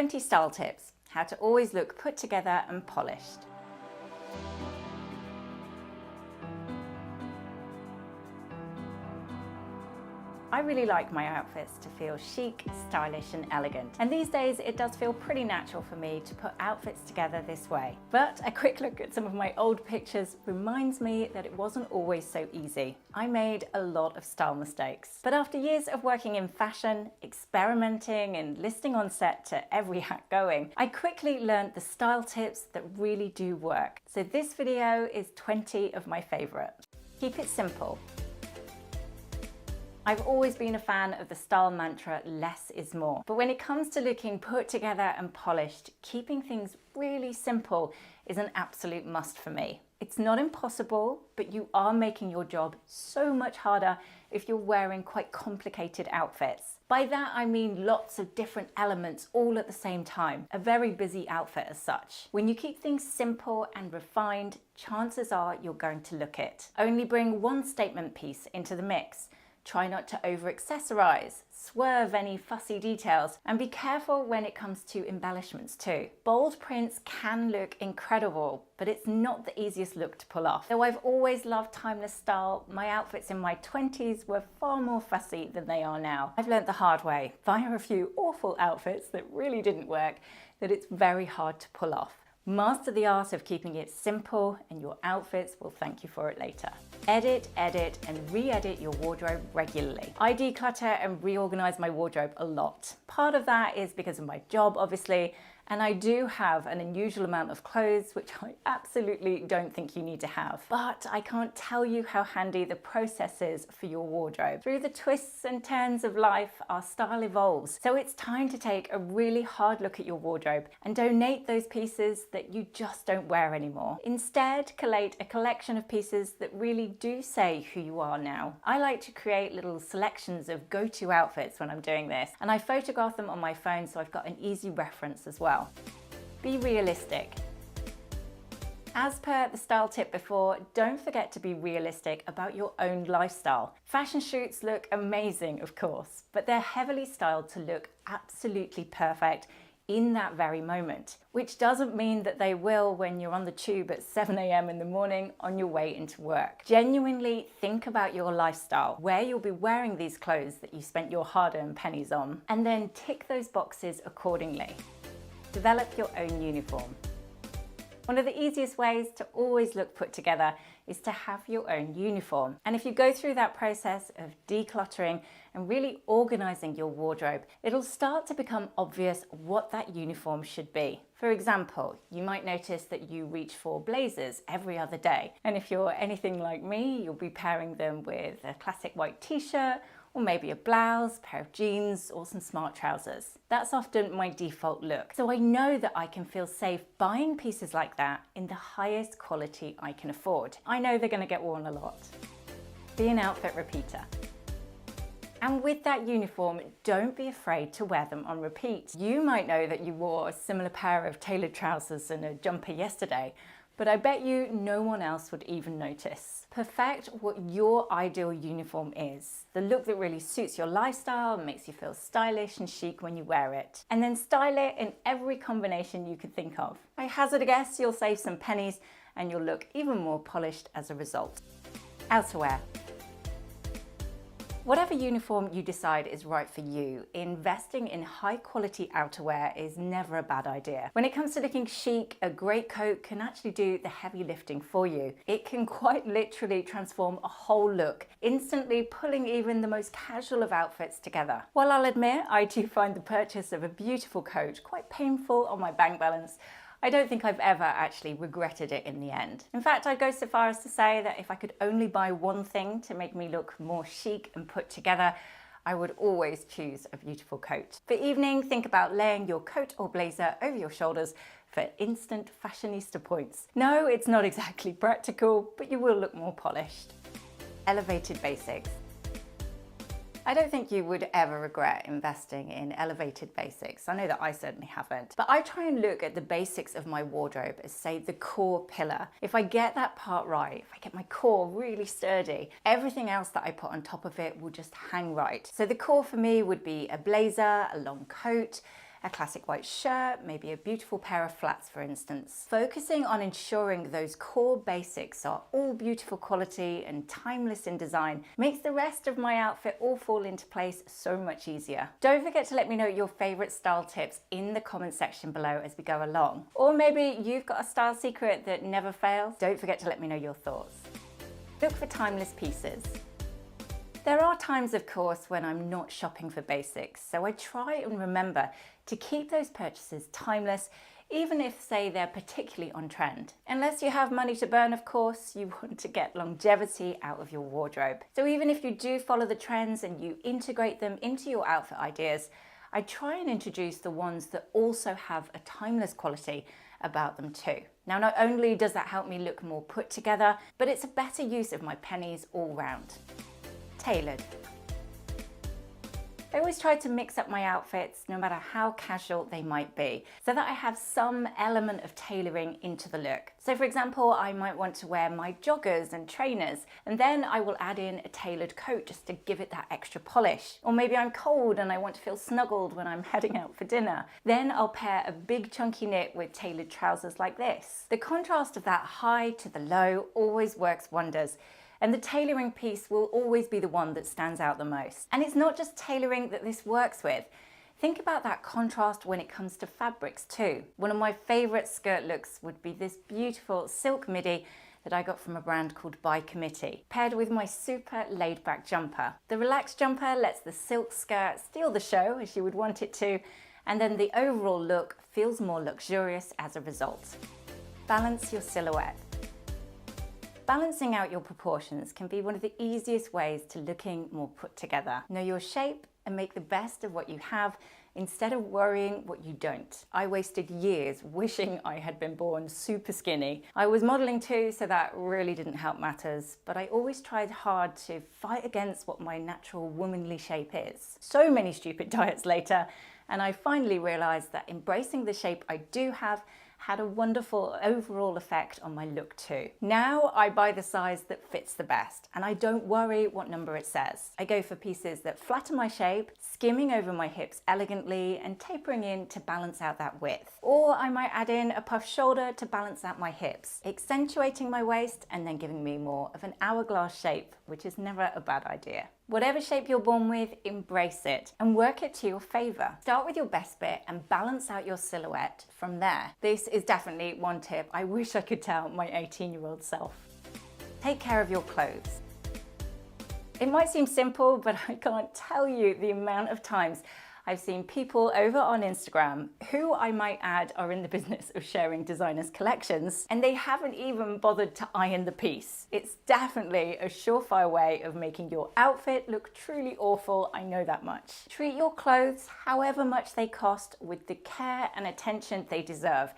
20 style tips, how to always look put together and polished. I really like my outfits to feel chic, stylish and elegant. And these days it does feel pretty natural for me to put outfits together this way. But a quick look at some of my old pictures reminds me that it wasn't always so easy. I made a lot of style mistakes. But after years of working in fashion, experimenting and listing on set to every hat going, I quickly learned the style tips that really do work. So this video is 20 of my favorite. Keep it simple. I've always been a fan of the style mantra, less is more. But when it comes to looking put together and polished, keeping things really simple is an absolute must for me. It's not impossible, but you are making your job so much harder if you're wearing quite complicated outfits. By that I mean lots of different elements all at the same time. A very busy outfit as such. When you keep things simple and refined, chances are you're going to look it. Only bring one statement piece into the mix. Try not to over-accessorize, swerve any fussy details, and be careful when it comes to embellishments too. Bold prints can look incredible, but it's not the easiest look to pull off. Though I've always loved timeless style, my outfits in my 20s were far more fussy than they are now. I've learned the hard way, via a few awful outfits that really didn't work, that it's very hard to pull off. Master the art of keeping it simple and your outfits will thank you for it later. Edit, and re-edit your wardrobe regularly. I declutter and reorganize my wardrobe a lot. Part of that is because of my job, obviously, and I do have an unusual amount of clothes, which I absolutely don't think you need to have. But I can't tell you how handy the process is for your wardrobe. Through the twists and turns of life, our style evolves. So it's time to take a really hard look at your wardrobe and donate those pieces that you just don't wear anymore. Instead, collate a collection of pieces that really do say who you are now. I like to create little selections of go-to outfits when I'm doing this, and I photograph them on my phone so I've got an easy reference as well. Be realistic. As per the style tip before, don't forget to be realistic about your own lifestyle. Fashion shoots look amazing, of course, but they're heavily styled to look absolutely perfect in that very moment, which doesn't mean that they will when you're on the tube at 7 a.m. in the morning on your way into work. Genuinely think about your lifestyle, where you'll be wearing these clothes that you spent your hard-earned pennies on, and then tick those boxes accordingly. Develop your own uniform. One of the easiest ways to always look put together is to have your own uniform. And if you go through that process of decluttering and really organizing your wardrobe, it'll start to become obvious what that uniform should be. For example, you might notice that you reach for blazers every other day. And if you're anything like me, you'll be pairing them with a classic white t-shirt, or maybe a blouse, pair of jeans, or some smart trousers. That's often my default look. So I know that I can feel safe buying pieces like that in the highest quality I can afford. I know they're gonna get worn a lot. Be an outfit repeater. And with that uniform, don't be afraid to wear them on repeat. You might know that you wore a similar pair of tailored trousers and a jumper yesterday, but I bet you no one else would even notice. Perfect what your ideal uniform is. The look that really suits your lifestyle, makes you feel stylish and chic when you wear it. And then style it in every combination you could think of. I hazard a guess you'll save some pennies and you'll look even more polished as a result. Outerwear. Whatever uniform you decide is right for you, investing in high quality outerwear is never a bad idea. When it comes to looking chic, a great coat can actually do the heavy lifting for you. It can quite literally transform a whole look, instantly pulling even the most casual of outfits together. While I'll admit I do find the purchase of a beautiful coat quite painful on my bank balance, I don't think I've ever actually regretted it in the end. In fact, I'd go so far as to say that if I could only buy one thing to make me look more chic and put together, I would always choose a beautiful coat. For evening, think about layering your coat or blazer over your shoulders for instant fashionista points. No, it's not exactly practical, but you will look more polished. Elevated basics. I don't think you would ever regret investing in elevated basics. I know that I certainly haven't. But I try and look at the basics of my wardrobe as, say, the core pillar. If I get that part right, if I get my core really sturdy, everything else that I put on top of it will just hang right. So the core for me would be a blazer, a long coat, A classic white shirt, maybe a beautiful pair of flats, for instance. Focusing on ensuring those core basics are all beautiful quality and timeless in design makes the rest of my outfit all fall into place so much easier. Don't forget to let me know your favorite style tips in the comment section below as we go along. Or maybe you've got a style secret that never fails. Don't forget to let me know your thoughts. Look for timeless pieces. There are times, of course, when I'm not shopping for basics, so I try and remember to keep those purchases timeless, even if, say, they're particularly on trend. Unless you have money to burn, of course, you want to get longevity out of your wardrobe. So even if you do follow the trends and you integrate them into your outfit ideas, I try and introduce the ones that also have a timeless quality about them too. Now, not only does that help me look more put together, but it's a better use of my pennies all round. Tailored. I always try to mix up my outfits, no matter how casual they might be, so that I have some element of tailoring into the look. So for example, I might want to wear my joggers and trainers, and then I will add in a tailored coat just to give it that extra polish. Or maybe I'm cold and I want to feel snuggled when I'm heading out for dinner. Then I'll pair a big chunky knit with tailored trousers like this. The contrast of that high to the low always works wonders. And the tailoring piece will always be the one that stands out the most. And it's not just tailoring that this works with. Think about that contrast when it comes to fabrics too. One of my favorite skirt looks would be this beautiful silk midi that I got from a brand called By Committee, paired with my super laid-back jumper. The relaxed jumper lets the silk skirt steal the show as you would want it to, and then the overall look feels more luxurious as a result. Balance your silhouette. Balancing out your proportions can be one of the easiest ways to looking more put together. Know your shape and make the best of what you have instead of worrying what you don't. I wasted years wishing I had been born super skinny. I was modeling too, so that really didn't help matters, but I always tried hard to fight against what my natural womanly shape is. So many stupid diets later, and I finally realized that embracing the shape I do have had a wonderful overall effect on my look too. Now I buy the size that fits the best, and I don't worry what number it says. I go for pieces that flatten my shape, skimming over my hips elegantly and tapering in to balance out that width. Or I might add in a puff shoulder to balance out my hips, accentuating my waist and then giving me more of an hourglass shape, which is never a bad idea. Whatever shape you're born with, embrace it and work it to your favor. Start with your best bit and balance out your silhouette from there. This is definitely one tip I wish I could tell my 18-year-old self. Take care of your clothes. It might seem simple, but I can't tell you the amount of times I've seen people over on Instagram, who I might add are in the business of sharing designers' collections, and they haven't even bothered to iron the piece. It's definitely a surefire way of making your outfit look truly awful, I know that much. Treat your clothes, however much they cost, with the care and attention they deserve,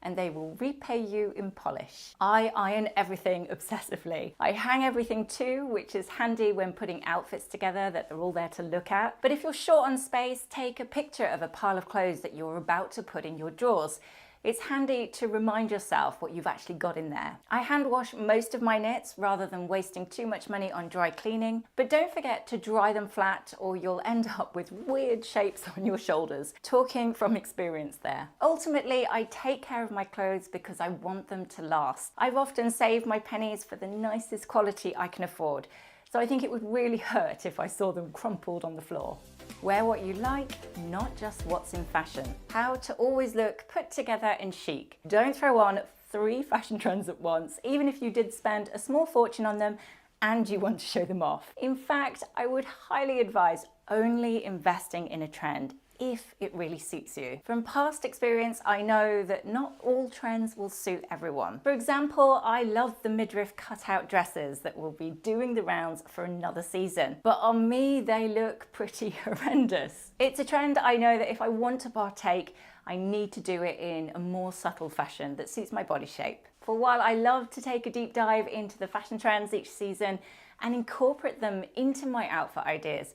and they will repay you in polish. I iron everything obsessively. I hang everything too, which is handy when putting outfits together that they're all there to look at. But if you're short on space, take a picture of a pile of clothes that you're about to put in your drawers. It's handy to remind yourself what you've actually got in there. I hand wash most of my knits rather than wasting too much money on dry cleaning, but don't forget to dry them flat or you'll end up with weird shapes on your shoulders. Talking from experience there. Ultimately, I take care of my clothes because I want them to last. I've often saved my pennies for the nicest quality I can afford, so I think it would really hurt if I saw them crumpled on the floor. Wear what you like, not just what's in fashion. How to always look put together and chic. Don't throw on 3 fashion trends at once, even if you did spend a small fortune on them and you want to show them off. In fact, I would highly advise only investing in a trend if it really suits you. From past experience, I know that not all trends will suit everyone. For example, I love the midriff cutout dresses that will be doing the rounds for another season, but on me they look pretty horrendous. It's a trend I know that if I want to partake, I need to do it in a more subtle fashion that suits my body shape. For while I love to take a deep dive into the fashion trends each season and incorporate them into my outfit ideas,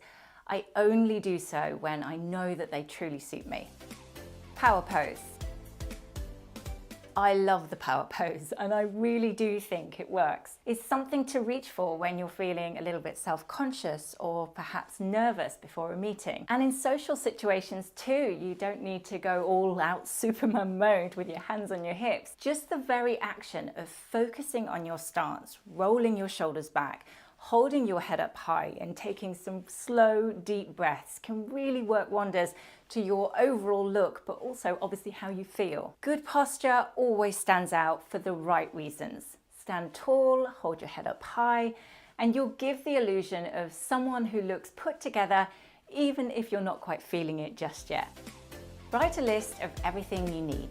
I only do so when I know that they truly suit me. Power pose. I love the power pose, and I really do think it works. It's something to reach for when you're feeling a little bit self-conscious or perhaps nervous before a meeting. And in social situations too, you don't need to go all out Superman mode with your hands on your hips. Just the very action of focusing on your stance, rolling your shoulders back, holding your head up high and taking some slow, deep breaths can really work wonders to your overall look, but also obviously how you feel. Good posture always stands out for the right reasons. Stand tall, hold your head up high, and you'll give the illusion of someone who looks put together, even if you're not quite feeling it just yet. Write a list of everything you need.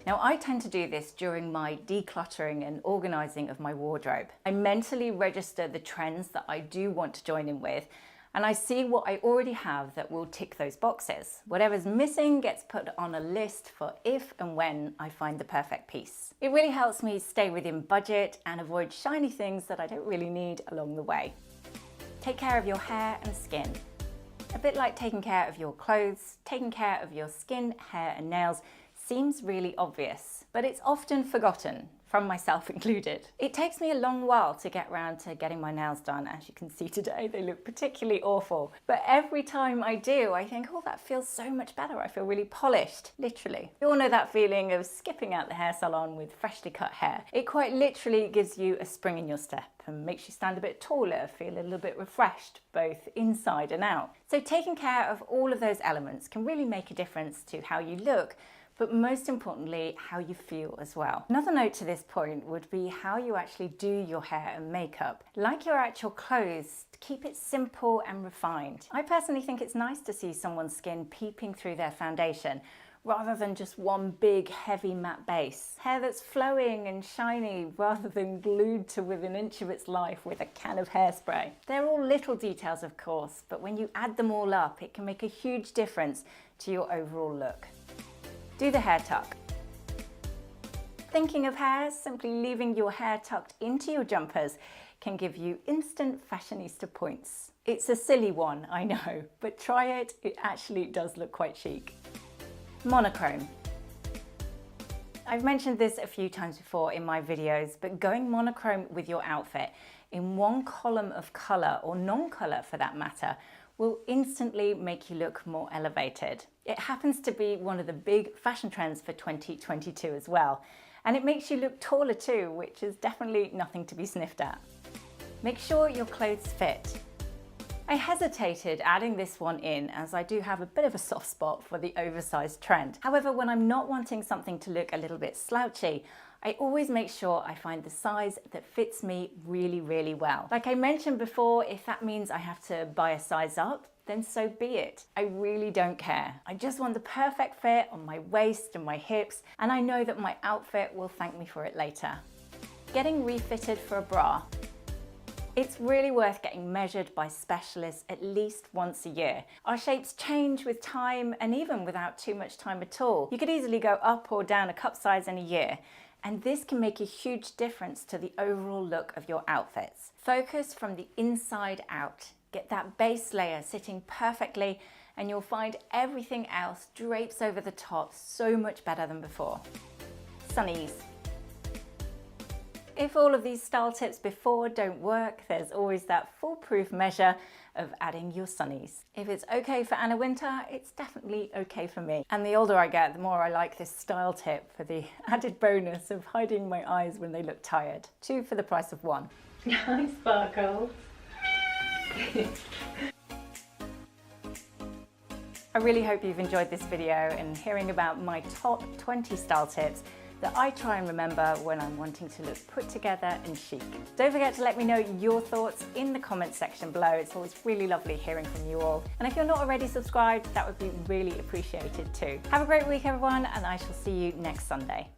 Now, I tend to do this during my decluttering and organising of my wardrobe. I mentally register the trends that I do want to join in with, and I see what I already have that will tick those boxes. Whatever's missing gets put on a list for if and when I find the perfect piece. It really helps me stay within budget and avoid shiny things that I don't really need along the way. Take care of your hair and skin. A bit like taking care of your clothes, taking care of your skin, hair and nails seems really obvious, but it's often forgotten, from myself included. It takes me a long while to get around to getting my nails done. As you can see today, they look particularly awful. But every time I do, I think, oh, that feels so much better. I feel really polished, literally. You all know that feeling of skipping out the hair salon with freshly cut hair. It quite literally gives you a spring in your step and makes you stand a bit taller, feel a little bit refreshed, both inside and out. So taking care of all of those elements can really make a difference to how you look, but most importantly, how you feel as well. Another note to this point would be how you actually do your hair and makeup. Like your actual clothes, keep it simple and refined. I personally think it's nice to see someone's skin peeping through their foundation, rather than just one big heavy matte base. Hair that's flowing and shiny rather than glued to within an inch of its life with a can of hairspray. They're all little details, of course, but when you add them all up, it can make a huge difference to your overall look. Do the hair tuck. Thinking of hair, simply leaving your hair tucked into your jumpers can give you instant fashionista points. It's a silly one, I know, but try it, it actually does look quite chic. Monochrome. I've mentioned this a few times before in my videos, but going monochrome with your outfit in one column of colour, or non-colour for that matter, will instantly make you look more elevated. It happens to be one of the big fashion trends for 2022 as well, and it makes you look taller too, which is definitely nothing to be sniffed at. Make sure your clothes fit. I hesitated adding this one in as I do have a bit of a soft spot for the oversized trend. However, when I'm not wanting something to look a little bit slouchy, I always make sure I find the size that fits me really, really well. Like I mentioned before, if that means I have to buy a size up, then so be it. I really don't care. I just want the perfect fit on my waist and my hips, and I know that my outfit will thank me for it later. Getting refitted for a bra. It's really worth getting measured by specialists at least once a year. Our shapes change with time, and even without too much time at all. You could easily go up or down a cup size in a year, and this can make a huge difference to the overall look of your outfits. Focus from the inside out. Get that base layer sitting perfectly, and you'll find everything else drapes over the top so much better than before. Sunnies. If all of these style tips before don't work, there's always that foolproof measure of adding your sunnies. If it's okay for Anna Wintour, it's definitely okay for me. And the older I get, the more I like this style tip for the added bonus of hiding my eyes when they look tired. 2 for the price of 1. Nice sparkles. I really hope you've enjoyed this video and hearing about my top 20 style tips that I try and remember when I'm wanting to look put together and chic. Don't forget to let me know your thoughts in the comments section below. It's always really lovely hearing from you all. And if you're not already subscribed, that would be really appreciated too. Have a great week, everyone, and I shall see you next Sunday.